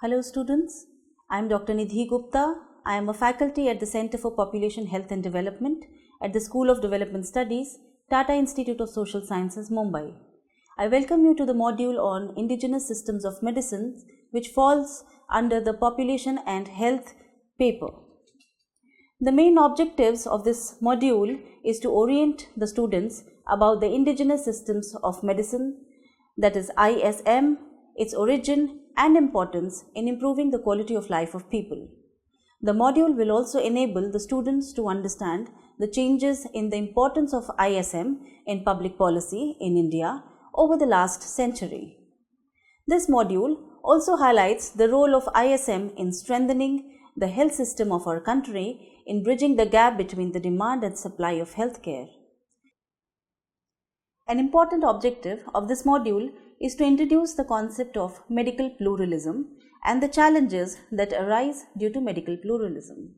Hello students, I am Dr. Nidhi Gupta. I am a faculty at the Center for Population Health and Development at the School of Development Studies, Tata Institute of Social Sciences, Mumbai. I welcome you to the module on Indigenous Systems of Medicine, which falls under the Population and Health paper. The main objectives of this module is to orient the students about the indigenous systems of medicine, that is ISM, its origin and importance in improving the quality of life of people. The module will also enable the students to understand the changes in the importance of ISM in public policy in India over the last century. This module also highlights the role of ISM in strengthening the health system of our country in bridging the gap between the demand and supply of healthcare. An important objective of this module is to introduce the concept of medical pluralism and the challenges that arise due to medical pluralism.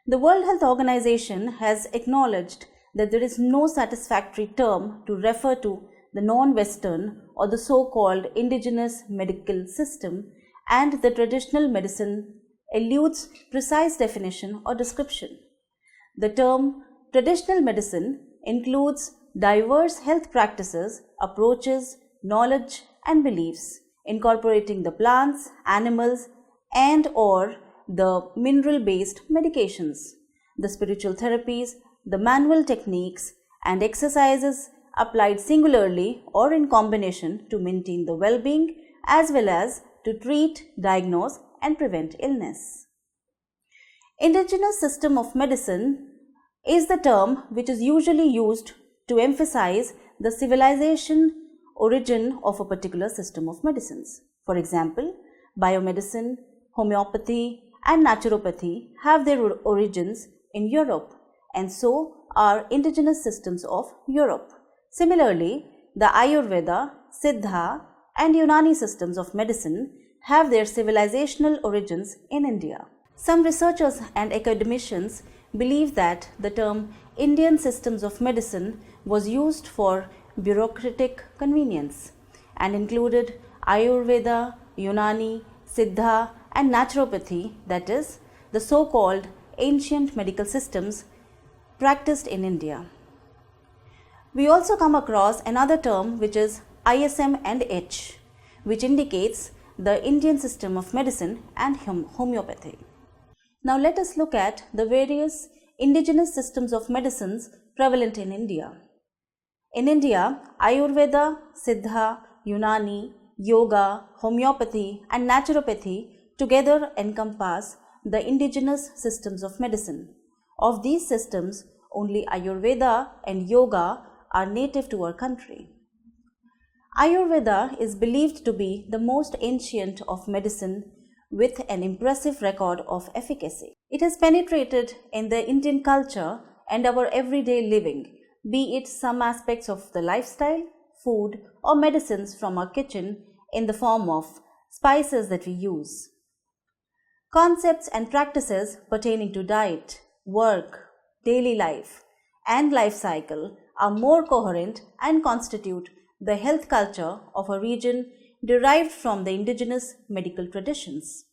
The World Health Organization has acknowledged that there is no satisfactory term to refer to the non-Western or the so-called indigenous medical system, and the traditional medicine eludes precise definition or description. The term traditional medicine includes diverse health practices, approaches, knowledge and beliefs, incorporating the plants, animals and/or the mineral-based medications, the spiritual therapies, the manual techniques and exercises applied singularly or in combination to maintain the well-being as well as to treat, diagnose and prevent illness. Indigenous system of medicine is the term which is usually used to emphasize the civilization origin of a particular system of medicines. For example, biomedicine, homeopathy and naturopathy have their origins in Europe, and so are indigenous systems of Europe. Similarly, the Ayurveda, Siddha and Unani systems of medicine have their civilizational origins in India. Some researchers and academicians believe that the term Indian systems of medicine was used for bureaucratic convenience and included Ayurveda, Unani, Siddha and naturopathy, that is, the so-called ancient medical systems practiced in India. We also come across another term which is ISM and H, which indicates the Indian system of medicine and homeopathy. Now let us look at the various indigenous systems of medicines prevalent in India. In India, Ayurveda, Siddha, Unani, Yoga, homeopathy and naturopathy together encompass the indigenous systems of medicine. Of these systems, only Ayurveda and Yoga are native to our country. Ayurveda is believed to be the most ancient of medicine with an impressive record of efficacy. It has penetrated in the Indian culture and our everyday living, be it some aspects of the lifestyle, food or medicines from our kitchen in the form of spices that we use. Concepts and practices pertaining to diet, work, daily life and life cycle are more coherent and constitute the health culture of a region derived from the indigenous medical traditions.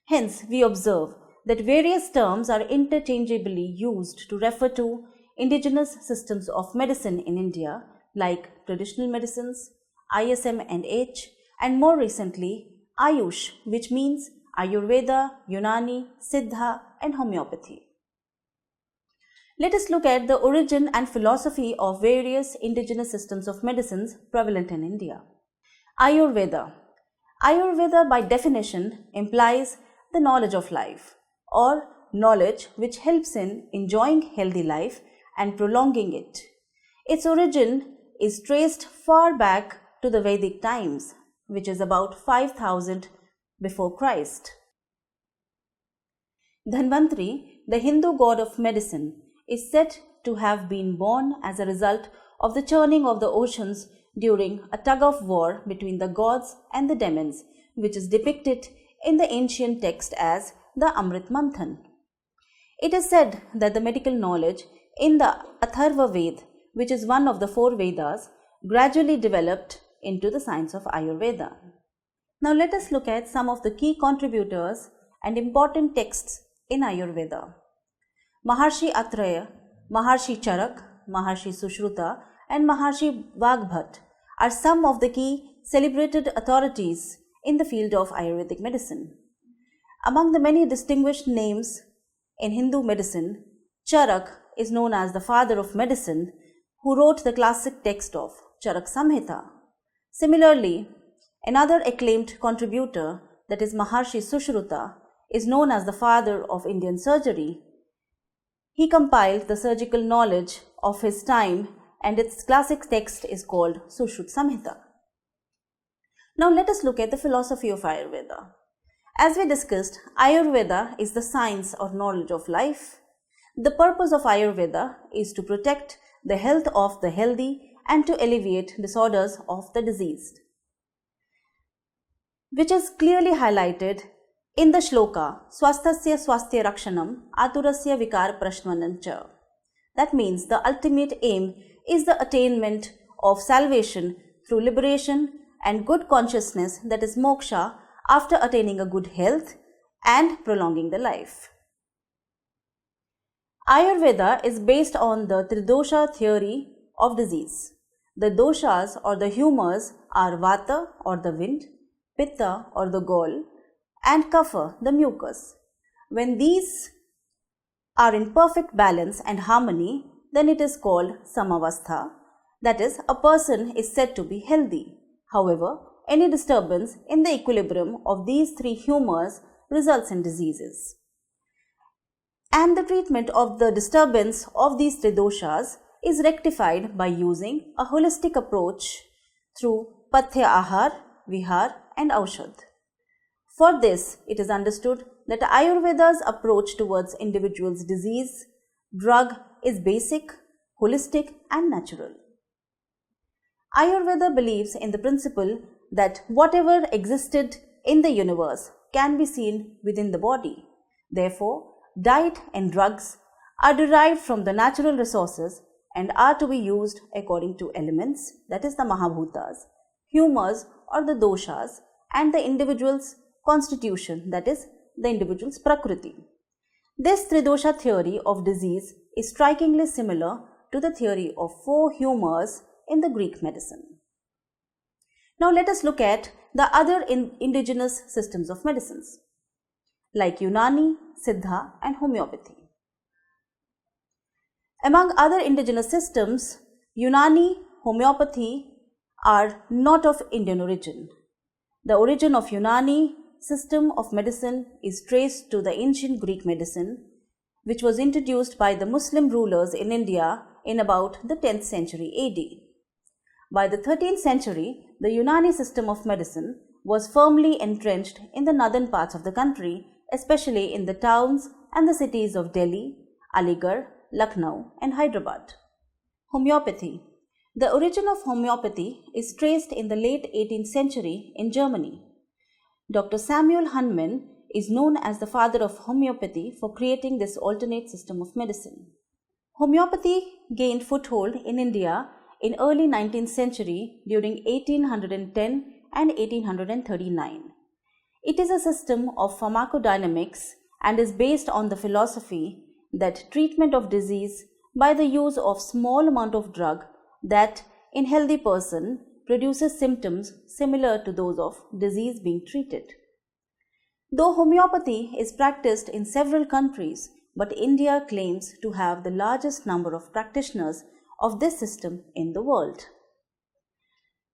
Hence, we observe that various terms are interchangeably used to refer to indigenous systems of medicine in India, like traditional medicines, ISM and H, and more recently, Ayush, which means Ayurveda, Unani, Siddha, and homeopathy. Let us look at the origin and philosophy of various indigenous systems of medicines prevalent in India. Ayurveda. Ayurveda by definition implies the knowledge of life, or knowledge which helps in enjoying healthy life and prolonging it. Its origin is traced far back to the Vedic times, which is about 5000 before Christ. Dhanvantri, the Hindu god of medicine, is said to have been born as a result of the churning of the oceans during a tug-of-war between the gods and the demons, which is depicted in the ancient text as the Amrit Manthan. It is said that the medical knowledge in the Atharva Ved, which is one of the 4 Vedas, gradually developed into the science of Ayurveda. Now let us look at some of the key contributors and important texts in Ayurveda. Maharshi Atraya, Maharshi Charak, Maharshi Sushruta and Maharshi Vagbhat are some of the key celebrated authorities in the field of Ayurvedic medicine. Among the many distinguished names in Hindu medicine, Charak is known as the father of medicine, who wrote the classic text of Charak Samhita. Similarly, another acclaimed contributor, that is Maharshi Sushruta, is known as the father of Indian surgery. He compiled the surgical knowledge of his time and its classic text is called Sushrut Samhita. Now let us look at the philosophy of Ayurveda. As we discussed, Ayurveda is the science or knowledge of life. The purpose of Ayurveda is to protect the health of the healthy and to alleviate disorders of the diseased, which is clearly highlighted in the shloka Swasthasya Swasthya Rakshanam Aturasya Vikar Prashmanancha. That means the ultimate aim is the attainment of salvation through liberation and good consciousness, that is moksha, after attaining a good health and prolonging the life. Ayurveda is based on the Tridosha theory of disease. The doshas or the humors are Vata or the wind, Pitta or the gall, and Kapha, the mucus. When these are in perfect balance and harmony, then it is called Samavastha, that is, a person is said to be healthy. However, any disturbance in the equilibrium of these three humors results in diseases. And the treatment of the disturbance of these three doshas is rectified by using a holistic approach through Pathya Ahar, Vihar and Aushadh. For this, it is understood that Ayurveda's approach towards individual's disease, drug is basic, holistic and natural. Ayurveda believes in the principle that whatever existed in the universe can be seen within the body. Therefore, diet and drugs are derived from the natural resources and are to be used according to elements, that is the Mahabhutas, humors or the doshas, and the individual's constitution, that is the individual's prakriti. This Tridosha theory of disease is strikingly similar to the theory of four humors in the Greek medicine. Now let us look at the other indigenous systems of medicines like Unani, Siddha and homeopathy. Among other indigenous systems, Unani, homeopathy are not of Indian origin. The origin of Unani system of medicine is traced to the ancient Greek medicine, which was introduced by the Muslim rulers in India in about the 10th century AD. By the 13th century, the Unani system of medicine was firmly entrenched in the northern parts of the country, especially in the towns and the cities of Delhi, Aligarh, Lucknow and Hyderabad. Homeopathy. The origin of homeopathy is traced in the late 18th century in Germany. Dr. Samuel Hahnemann is known as the father of homeopathy for creating this alternate system of medicine. Homeopathy gained foothold in India in early 19th century during 1810 and 1839. It is a system of pharmacodynamics and is based on the philosophy that treatment of disease by the use of small amount of drug that in healthy person produces symptoms similar to those of disease being treated. Though homeopathy is practiced in several countries, but India claims to have the largest number of practitioners of this system in the world.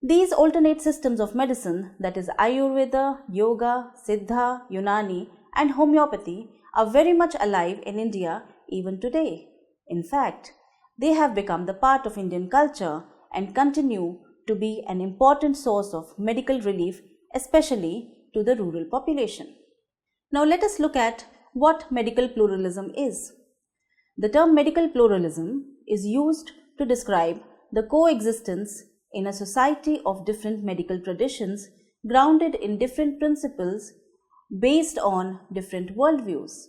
These alternate systems of medicine, that is Ayurveda, Yoga, Siddha, Unani and homeopathy, are very much alive in India even today. In fact, they have become the part of Indian culture and continue to be an important source of medical relief, especially to the rural population. Now let us look at what medical pluralism is. The term medical pluralism is used to describe the coexistence in a society of different medical traditions grounded in different principles based on different worldviews.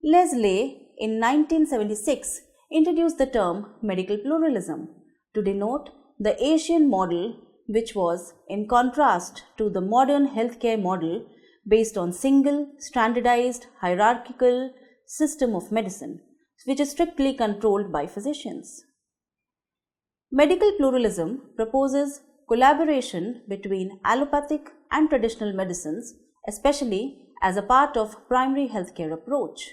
Leslie in 1976 introduced the term medical pluralism to denote the Asian model which was in contrast to the modern healthcare model based on single, standardized, hierarchical system of medicine, which is strictly controlled by physicians. Medical pluralism proposes collaboration between allopathic and traditional medicines, especially as a part of primary healthcare approach.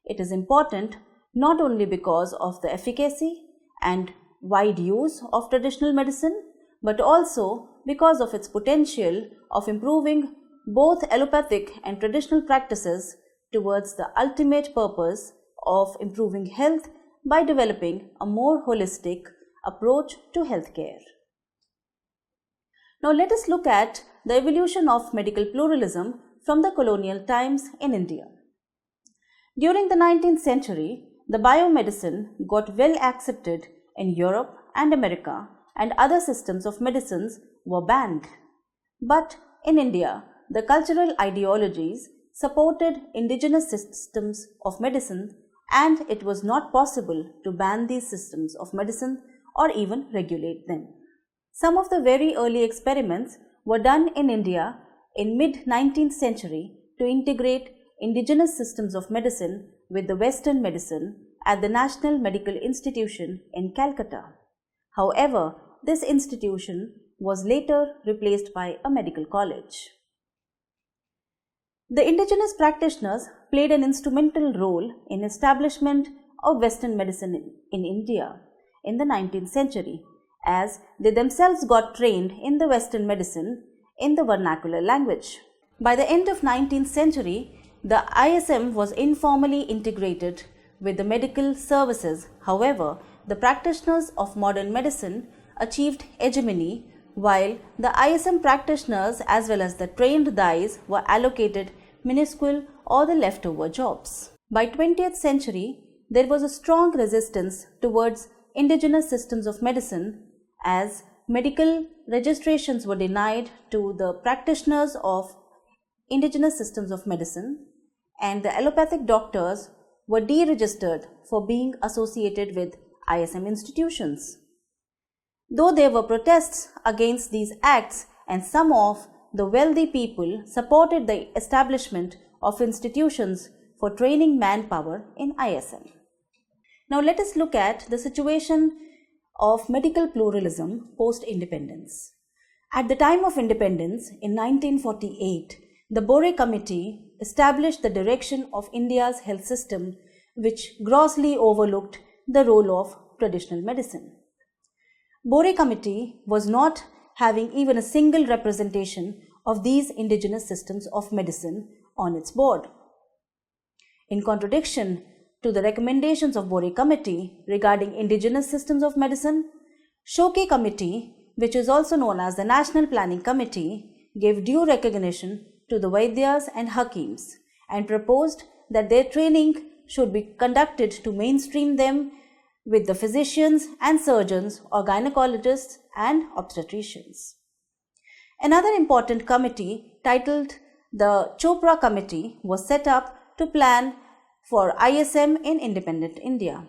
It is important not only because of the efficacy and wide use of traditional medicine, but also because of its potential of improving both allopathic and traditional practices towards the ultimate purpose of improving health by developing a more holistic approach to healthcare. Now let us look at the evolution of medical pluralism from the colonial times in India. During the 19th century, the biomedicine got well accepted in Europe and America, and other systems of medicines were banned. But in India, the cultural ideologies supported indigenous systems of medicine, and it was not possible to ban these systems of medicine or even regulate them. Some of the very early experiments were done in India in mid-19th century to integrate indigenous systems of medicine with the Western medicine at the National Medical Institution in Calcutta. However, this institution was later replaced by a medical college. The indigenous practitioners played an instrumental role in establishment of Western medicine in India in the 19th century, as they themselves got trained in the Western medicine in the vernacular language. By the end of 19th century, the ISM was informally integrated with the medical services. However, the practitioners of modern medicine achieved hegemony, while the ISM practitioners as well as the trained Dais were allocated minuscule or the leftover jobs. By 20th century, there was a strong resistance towards indigenous systems of medicine, as medical registrations were denied to the practitioners of indigenous systems of medicine, and the allopathic doctors were deregistered for being associated with ISM institutions. Though there were protests against these acts, and some of the wealthy people supported the establishment of institutions for training manpower in ISM. Now let us look at the situation of medical pluralism post-independence. At the time of independence in 1948, the Bore Committee established the direction of India's health system, which grossly overlooked the role of traditional medicine. Bore Committee was not having even a single representation of these indigenous systems of medicine on its board. In contradiction to the recommendations of Bore Committee regarding indigenous systems of medicine, Shoke Committee, which is also known as the National Planning Committee, gave due recognition to the Vaidyas and Hakims and proposed that their training should be conducted to mainstream them with the physicians and surgeons or gynecologists and obstetricians. Another important committee titled the Chopra Committee was set up to plan for ISM in independent India.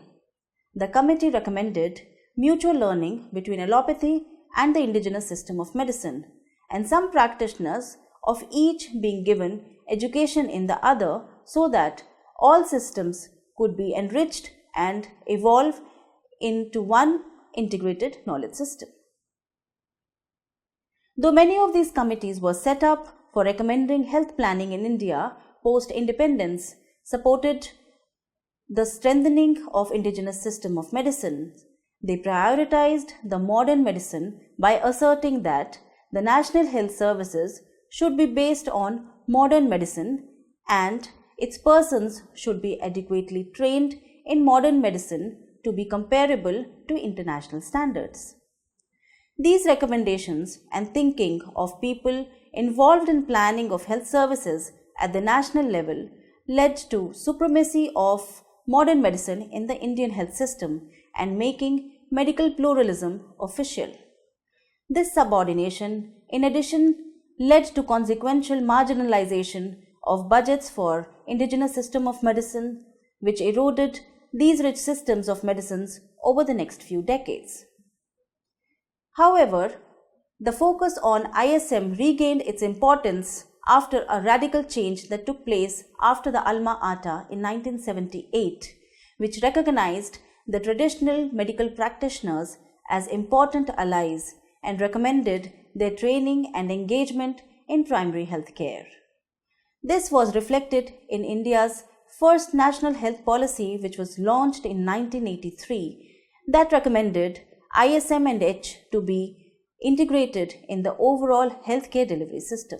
The committee recommended mutual learning between allopathy and the indigenous system of medicine, and some practitioners of each being given education in the other so that all systems could be enriched and evolve into one integrated knowledge system. Though many of these committees were set up for recommending health planning in India post-independence, supported the strengthening of indigenous system of medicine, they prioritized the modern medicine by asserting that the national health services should be based on modern medicine and its persons should be adequately trained in modern medicine to be comparable to international standards. These recommendations and thinking of people involved in planning of health services at the national level led to supremacy of modern medicine in the Indian health system and making medical pluralism official. This subordination, in addition, led to consequential marginalization of budgets for indigenous system of medicine, which eroded these rich systems of medicines over the next few decades. However, The focus on ISM regained its importance after a radical change that took place after the Alma Ata in 1978, which recognized the traditional medical practitioners as important allies and recommended their training and engagement in primary health care. This was reflected in India's first national health policy, which was launched in 1983, that recommended ISM and H to be integrated in the overall healthcare delivery system.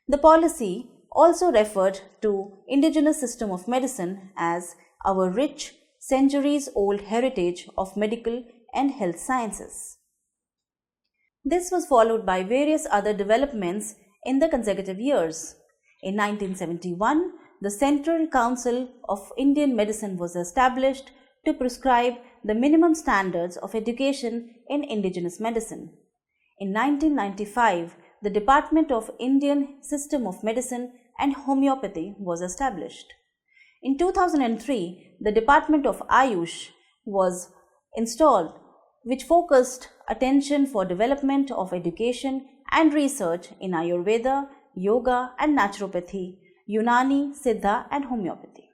The policy also referred to Indigenous system of medicine as our rich, centuries-old heritage of medical and health sciences. This was followed by various other developments in the consecutive years. In 1971, the Central Council of Indian Medicine was established to prescribe the minimum standards of education in indigenous medicine. In 1995, the Department of Indian System of Medicine and Homeopathy was established. In 2003, the Department of Ayush was installed, which focused attention for development of education and research in Ayurveda, Yoga and Naturopathy, Unani, Siddha and Homeopathy.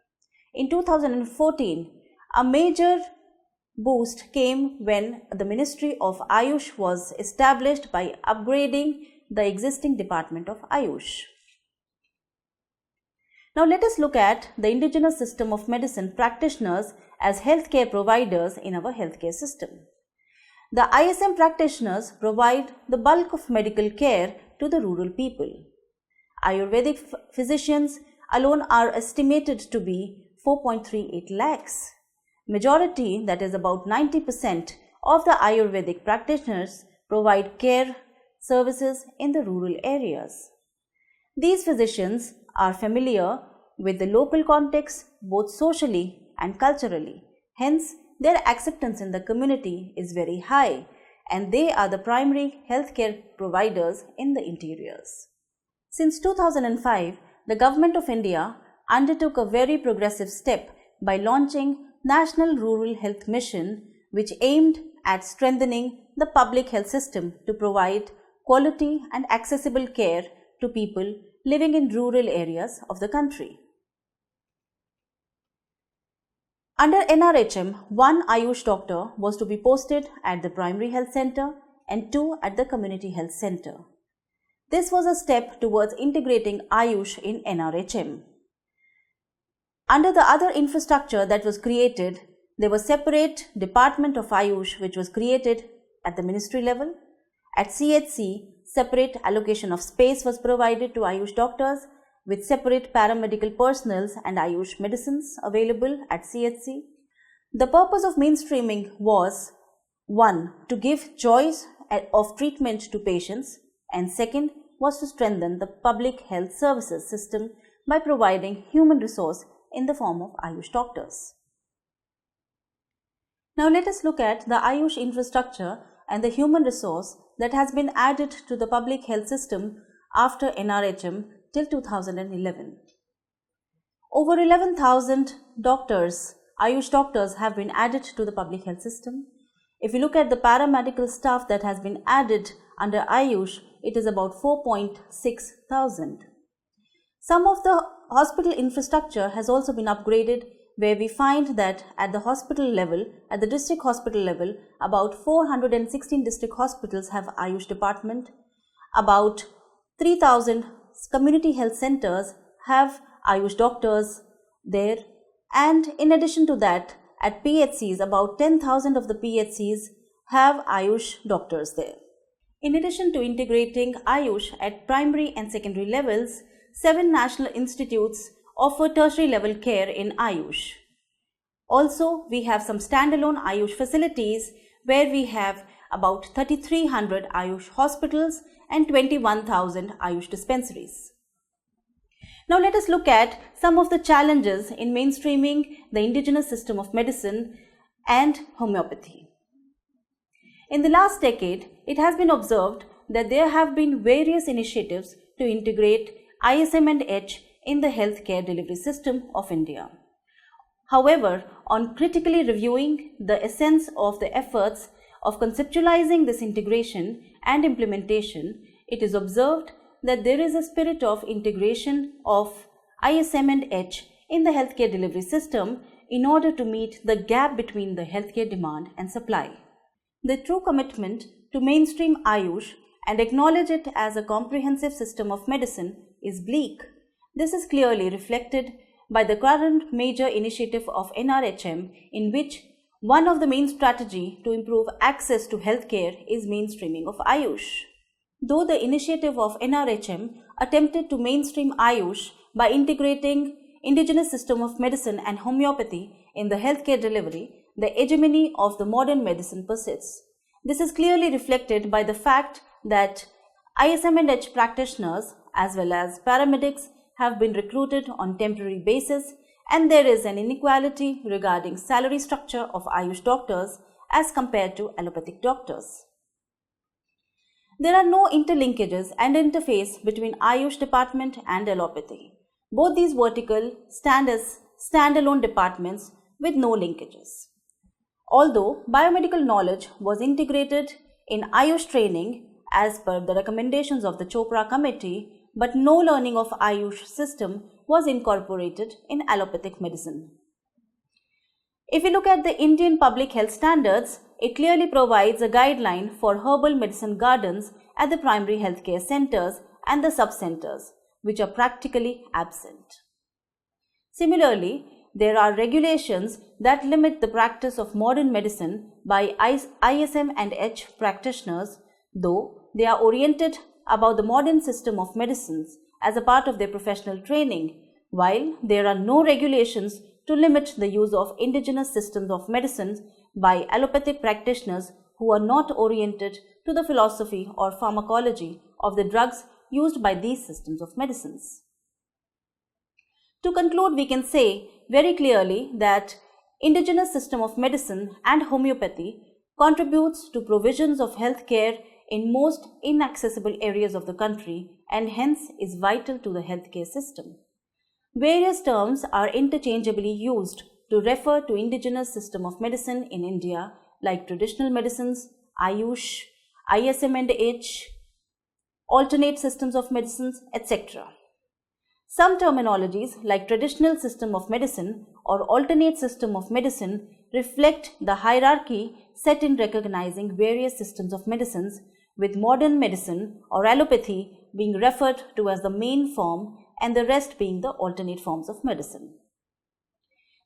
In 2014, a major boost came when the Ministry of Ayush was established by upgrading the existing Department of Ayush. Now let us look at the indigenous system of medicine practitioners as healthcare providers in our healthcare system. The ISM practitioners provide the bulk of medical care to the rural people. Ayurvedic physicians alone are estimated to be 4.38 lakhs. Majority, that is about 90% of the Ayurvedic practitioners provide care services in the rural areas. These physicians are familiar with the local context both socially and culturally. Hence, their acceptance in the community is very high and they are the primary healthcare providers in the interiors. Since 2005, the Government of India undertook a very progressive step by launching National Rural Health Mission, which aimed at strengthening the public health system to provide quality and accessible care to people living in rural areas of the country. Under NRHM, one Ayush doctor was to be posted at the primary health center and 2 at the community health center. This was a step towards integrating Ayush in NRHM. Under the other infrastructure that was created, there was separate Department of Ayush which was created at the ministry level. At CHC, separate allocation of space was provided to Ayush doctors with separate paramedical personnels and Ayush medicines available at CHC. The purpose of mainstreaming was 1. To give choice of treatment to patients, and 2nd was to strengthen the public health services system by providing human resource in the form of Ayush doctors. Now let us look at the Ayush infrastructure and the human resource that has been added to the public health system after NRHM till 2011. Over 11,000 doctors, Ayush doctors have been added to the public health system. If you look at the paramedical staff that has been added under Ayush, it is about 4,600. Some of the hospital infrastructure has also been upgraded, where we find that at the hospital level, at the district hospital level, about 416 district hospitals have Ayush department. About 3,000 community health centers have Ayush doctors there. And in addition to that, at PHCs, about 10,000 of the PHCs have Ayush doctors there. In addition to integrating Ayush at primary and secondary levels, 7 national institutes offer tertiary level care in Ayush. Also, we have some standalone Ayush facilities where we have about 3,300 Ayush hospitals and 21,000 Ayush dispensaries. Now let us look at some of the challenges in mainstreaming the indigenous system of medicine and homeopathy. In the last decade, it has been observed that there have been various initiatives to integrate ISM and H in the healthcare delivery system of India. However, on critically reviewing the essence of the efforts of conceptualizing this integration and implementation, it is observed that there is a spirit of integration of ISM and H in the healthcare delivery system in order to meet the gap between the healthcare demand and supply. The true commitment to mainstream Ayush and acknowledge it as a comprehensive system of medicine is bleak. This is clearly reflected by the current major initiative of NRHM, in which one of the main strategy to improve access to healthcare is mainstreaming of Ayush. Though the initiative of NRHM attempted to mainstream Ayush by integrating indigenous system of medicine and homeopathy in the healthcare delivery, the hegemony of the modern medicine persists. This is clearly reflected by the fact that ISM and H practitioners as well as paramedics have been recruited on temporary basis, and there is an inequality regarding salary structure of Ayush doctors as compared to allopathic doctors. There are no interlinkages and interface between Ayush department and allopathy. Both these vertical stand as standalone departments with no linkages. Although biomedical knowledge was integrated in Ayush training as per the recommendations of the Chopra committee, but no learning of Ayush system was incorporated in allopathic medicine. If we look at the Indian Public Health Standards, it clearly provides a guideline for herbal medicine gardens at the primary healthcare centers and the sub-centers, which are practically absent. Similarly, there are regulations that limit the practice of modern medicine by ISM and H practitioners, though they are oriented about the modern system of medicines as a part of their professional training, while there are no regulations to limit the use of indigenous systems of medicines by allopathic practitioners who are not oriented to the philosophy or pharmacology of the drugs used by these systems of medicines. To conclude, we can say very clearly that indigenous system of medicine and homeopathy contributes to provisions of health care in most inaccessible areas of the country and hence is vital to the healthcare system. Various terms are interchangeably used to refer to indigenous system of medicine in India like traditional medicines, Ayush, ISM and H, alternate systems of medicines, etc. Some terminologies like traditional system of medicine or alternate system of medicine reflect the hierarchy set in recognizing various systems of medicines, with modern medicine or allopathy being referred to as the main form and the rest being the alternate forms of medicine.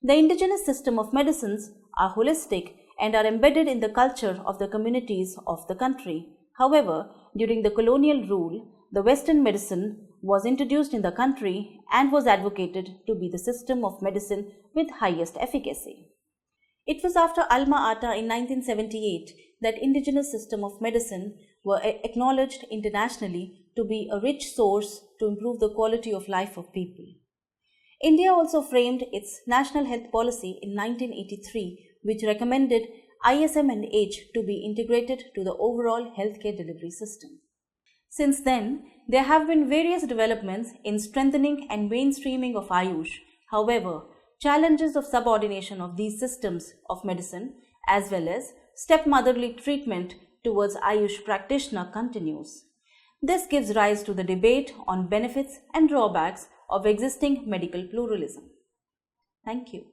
The indigenous system of medicines are holistic and are embedded in the culture of the communities of the country. However, during the colonial rule, the Western medicine was introduced in the country and was advocated to be the system of medicine with highest efficacy. It was after Alma Ata in 1978 that indigenous system of medicine were acknowledged internationally to be a rich source to improve the quality of life of people. India also framed its national health policy in 1983, which recommended ISM and H to be integrated to the overall healthcare delivery system. Since then, there have been various developments in strengthening and mainstreaming of Ayush. However, challenges of subordination of these systems of medicine as well as stepmotherly treatment towards Ayush practitioner continues. This gives rise to the debate on benefits and drawbacks of existing medical pluralism. Thank you.